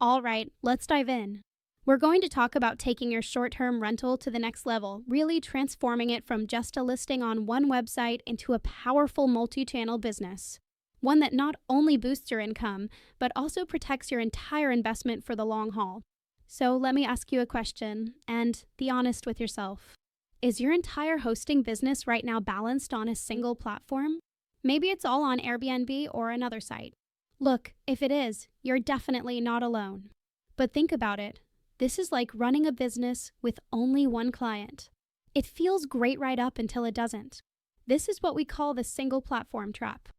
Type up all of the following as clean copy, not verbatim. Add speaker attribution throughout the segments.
Speaker 1: All right, let's dive in. We're going to talk about taking your short-term rental to the next level, really transforming it from just a listing on one website into a powerful multi-channel business. One that not only boosts your income, but also protects your entire investment for the long haul. So let me ask you a question, and be honest with yourself. Is your entire hosting business right now balanced on a single platform? Maybe it's all on Airbnb or another site. Look, if it is, you're definitely not alone. But think about it. This is like running a business with only one client. It feels great right up until it doesn't. This is what we call the single platform trap.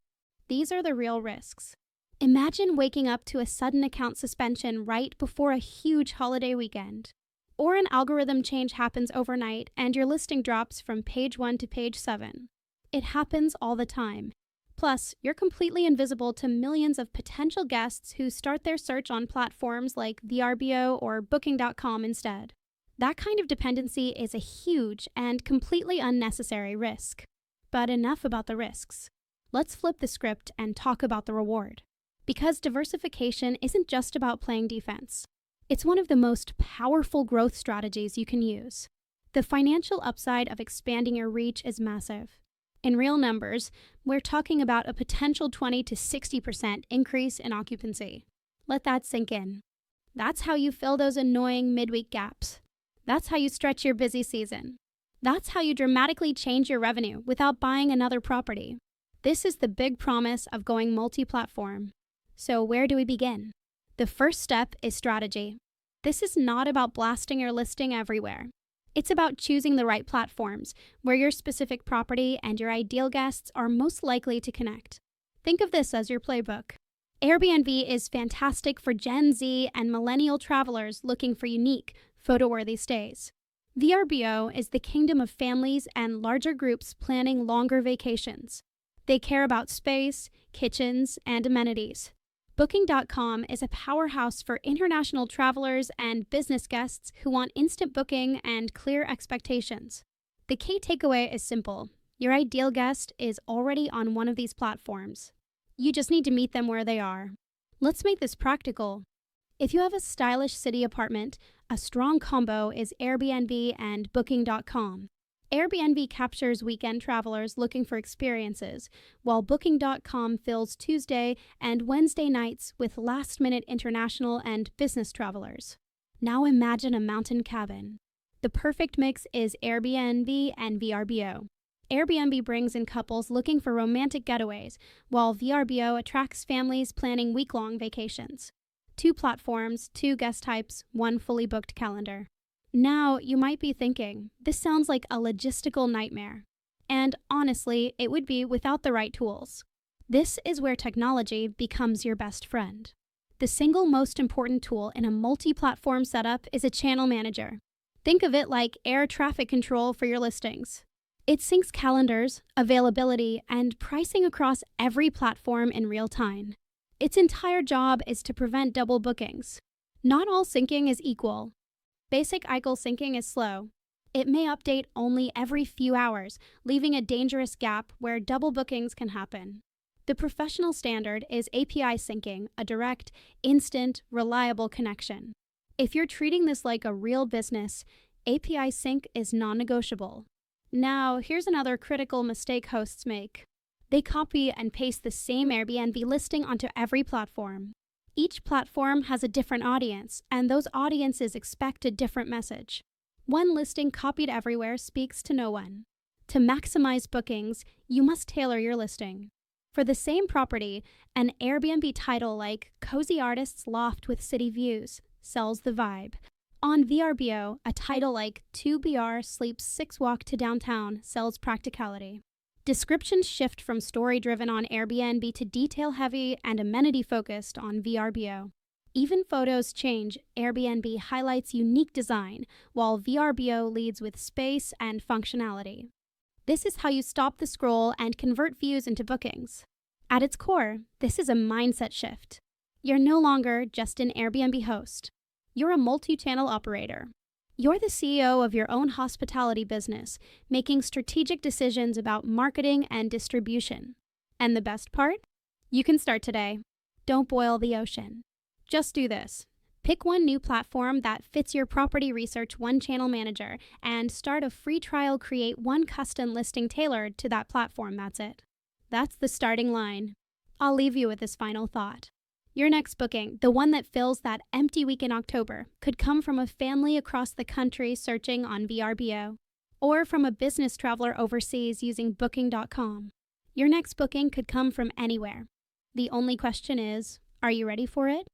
Speaker 1: These are the real risks. Imagine waking up to a sudden account suspension right before a huge holiday weekend. Or an algorithm change happens overnight and your listing drops from page 1 to page 7. It happens all the time. Plus, you're completely invisible to millions of potential guests who start their search on platforms like VRBO or Booking.com instead. That kind of dependency is a huge and completely unnecessary risk. But enough about the risks. Let's flip the script and talk about the reward. Because diversification isn't just about playing defense. It's one of the most powerful growth strategies you can use. The financial upside of expanding your reach is massive. In real numbers, we're talking about a potential 20 to 60% increase in occupancy. Let that sink in. That's how you fill those annoying midweek gaps. That's how you stretch your busy season. That's how you dramatically change your revenue without buying another property. This is the big promise of going multi-platform. So where do we begin? The first step is strategy. This is not about blasting your listing everywhere. It's about choosing the right platforms, where your specific property and your ideal guests are most likely to connect. Think of this as your playbook. Airbnb is fantastic for Gen Z and millennial travelers looking for unique, photo-worthy stays. VRBO is the kingdom of families and larger groups planning longer vacations. They care about space, kitchens, and amenities. Booking.com is a powerhouse for international travelers and business guests who want instant booking and clear expectations. The key takeaway is simple. Your ideal guest is already on one of these platforms. You just need to meet them where they are. Let's make this practical. If you have a stylish city apartment, a strong combo is Airbnb and Booking.com. Airbnb captures weekend travelers looking for experiences, while Booking.com fills Tuesday and Wednesday nights with last-minute international and business travelers. Now imagine a mountain cabin. The perfect mix is Airbnb and VRBO. Airbnb brings in couples looking for romantic getaways, while VRBO attracts families planning week-long vacations. 2 platforms, 2 guest types, 1 fully booked calendar. Now, you might be thinking, this sounds like a logistical nightmare. And honestly, it would be without the right tools. This is where technology becomes your best friend. The single most important tool in a multi-platform setup is a channel manager. Think of it like air traffic control for your listings. It syncs calendars, availability, and pricing across every platform in real time. Its entire job is to prevent double bookings. Not all syncing is equal. Basic ICL syncing is slow. It may update only every few hours, leaving a dangerous gap where double bookings can happen. The professional standard is API syncing, a direct, instant, reliable connection. If you're treating this like a real business, API sync is non-negotiable. Now, here's another critical mistake hosts make. They copy and paste the same Airbnb listing onto every platform. Each platform has a different audience, and those audiences expect a different message. One listing copied everywhere speaks to no one. To maximize bookings, you must tailor your listing. For the same property, an Airbnb title like Cozy Artist's Loft with City Views sells the vibe. On VRBO, a title like 2BR Sleeps 6 Walk to Downtown sells practicality. Descriptions shift from story-driven on Airbnb to detail-heavy and amenity-focused on VRBO. Even photos change. Airbnb highlights unique design, while VRBO leads with space and functionality. This is how you stop the scroll and convert views into bookings. At its core, this is a mindset shift. You're no longer just an Airbnb host. You're a multi-channel operator. You're the CEO of your own hospitality business, making strategic decisions about marketing and distribution. And the best part? You can start today. Don't boil the ocean. Just do this. Pick one new platform that fits your property research one channel manager and start a free trial. Create one custom listing tailored to that platform. That's it. That's the starting line. I'll leave you with this final thought. Your next booking, the one that fills that empty week in October, could come from a family across the country searching on VRBO, or from a business traveler overseas using Booking.com. Your next booking could come from anywhere. The only question is, are you ready for it?